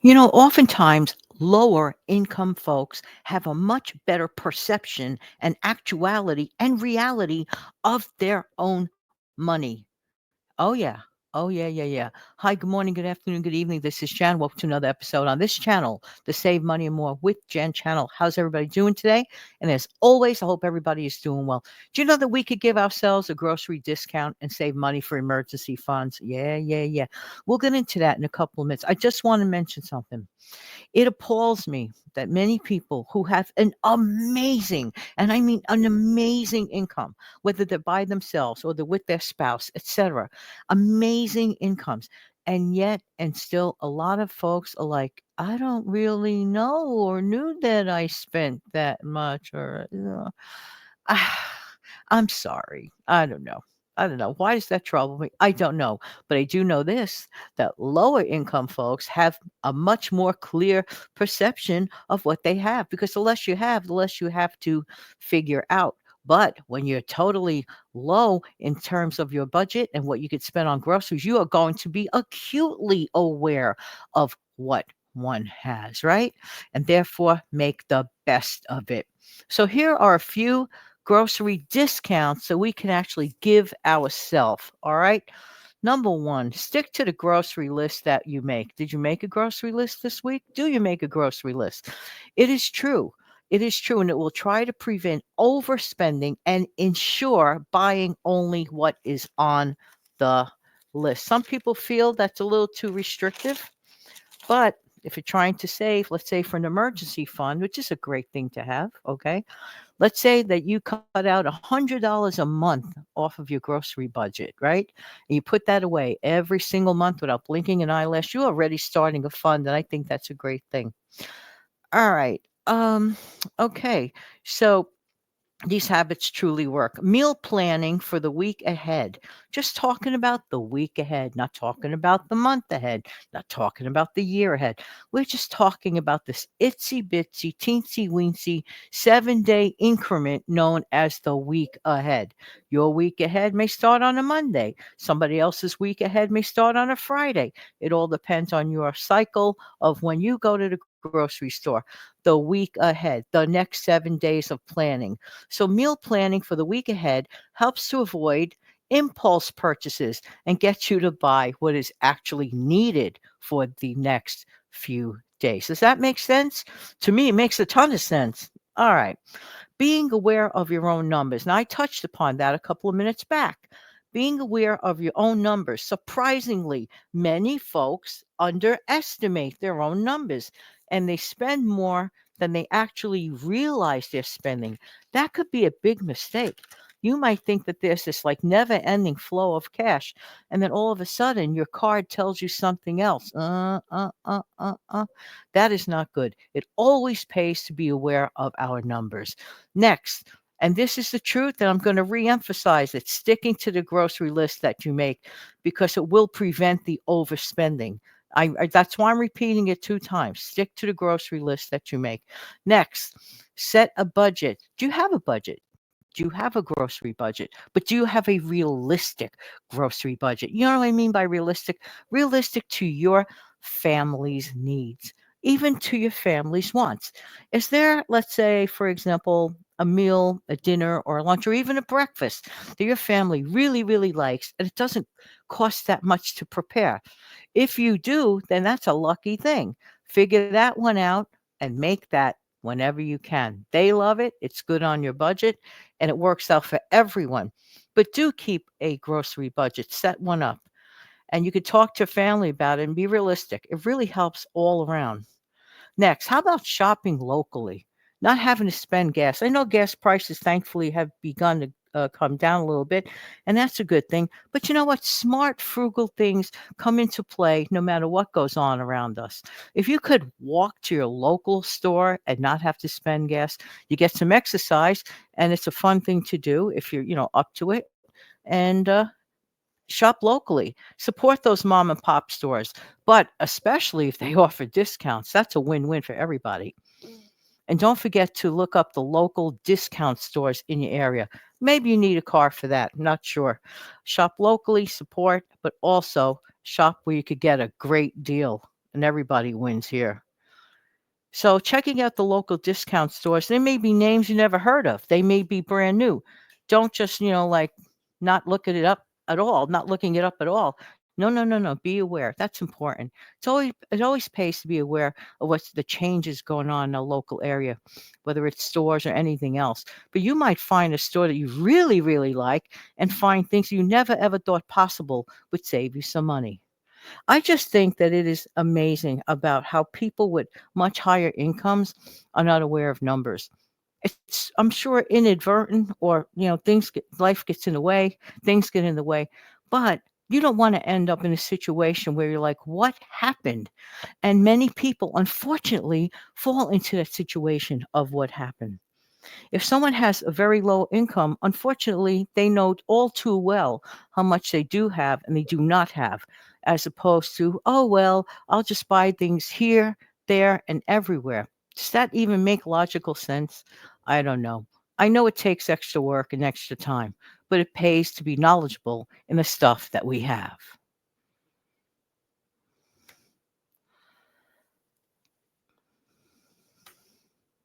Oftentimes, lower income folks have a much better perception and actuality and reality of their own money. Oh, yeah. Oh, yeah, yeah, yeah. Hi, good morning, good afternoon, good evening. This is Jan. Welcome to another episode on this channel, the Save Money and More with Jan channel. How's everybody doing today? And as always, I hope everybody is doing well. Do you know that we could give ourselves a grocery discount and save money for emergency funds? Yeah, yeah, yeah. We'll get into that in a couple of minutes. I just want to mention something. It appalls me that many people who have an amazing, and I mean an amazing income, whether they're by themselves or they're with their spouse, etc., amazing incomes. And still, a lot of folks are like, I don't really know or knew that I spent that much, I'm sorry. I don't know. I don't know. Why does that trouble me? I don't know. But I do know this, that lower income folks have a much more clear perception of what they have, because the less you have, the less you have to figure out. But when you're totally low in terms of your budget and what you could spend on groceries, you are going to be acutely aware of what one has, right? And therefore make the best of it. So here are a few grocery discounts so we can actually give ourselves. All right. Number one, stick to the grocery list that you make. Did you make a grocery list this week? Do you make a grocery list? It is true. It is true, and it will try to prevent overspending and ensure buying only what is on the list. Some people feel that's a little too restrictive, but if you're trying to save, let's say for an emergency fund, which is a great thing to have, okay? Let's say that you cut out $100 a month off of your grocery budget, right? And you put that away every single month without blinking an eyelash. You're already starting a fund, and I think that's a great thing. All right. Okay. So these habits truly work. Meal planning for the week ahead. Just talking about the week ahead, not talking about the month ahead, not talking about the year ahead. We're just talking about this itsy bitsy, teensy weensy 7-day increment known as the week ahead. Your week ahead may start on a Monday. Somebody else's week ahead may start on a Friday. It all depends on your cycle of when you go to the grocery store, the week ahead, the next 7 days of planning. So, meal planning for the week ahead helps to avoid impulse purchases and gets you to buy what is actually needed for the next few days. Does that make sense? To me, it makes a ton of sense. All right. Being aware of your own numbers. Now, I touched upon that a couple of minutes back. Being aware of your own numbers. Surprisingly, many folks underestimate their own numbers and they spend more than they actually realize they're spending. That could be a big mistake. You might think that there's this like never ending flow of cash, and then all of a sudden your card tells you something else. That is not good. It always pays to be aware of our numbers. Next, and this is the truth, and I'm going to reemphasize it, sticking to the grocery list that you make because it will prevent the overspending. That's why I'm repeating it 2 times. Stick to the grocery list that you make. Next, set a budget. Do you have a budget? Do you have a grocery budget? But do you have a realistic grocery budget? You know what I mean by realistic? Realistic to your family's needs, even to your family's wants. Is there, let's say, for example, a meal, a dinner, or a lunch, or even a breakfast that your family really, really likes, and it doesn't cost that much to prepare? If you do, then that's a lucky thing. Figure that one out and make that whenever you can. They love it. It's good on your budget and it works out for everyone. But do keep a grocery budget, set one up, and you could talk to family about it and be realistic. It really helps all around. Next, how about shopping locally? Not having to spend gas. I know gas prices, thankfully, have begun to come down a little bit, and that's a good thing. But you know what? Smart, frugal things come into play no matter what goes on around us. If you could walk to your local store and not have to spend gas, you get some exercise, and it's a fun thing to do if you're, up to it. And shop locally. Support those mom and pop stores, but especially if they offer discounts, that's a win-win for everybody. And don't forget to look up the local discount stores in your area. Maybe you need a car for that. Not sure. Shop locally, support, but also shop where you could get a great deal. and everybody wins here. So checking out the local discount stores, there may be names you never heard of. They may be brand new. Don't just, like not looking it up at all, not looking it up at all. No, no, no, no. Be aware. That's important. It always pays to be aware of what's the changes going on in a local area, whether it's stores or anything else. But you might find a store that you really, really like and find things you never ever thought possible would save you some money. I just think that it is amazing about how people with much higher incomes are not aware of numbers. I'm sure, inadvertent, or life gets in the way, things get in the way, but you don't want to end up in a situation where you're like, what happened? And many people, unfortunately, fall into that situation of what happened. If someone has a very low income, unfortunately, they know all too well how much they do have and they do not have, as opposed to, oh, well, I'll just buy things here, there, and everywhere. Does that even make logical sense? I don't know. I know it takes extra work and extra time, but it pays to be knowledgeable in the stuff that we have.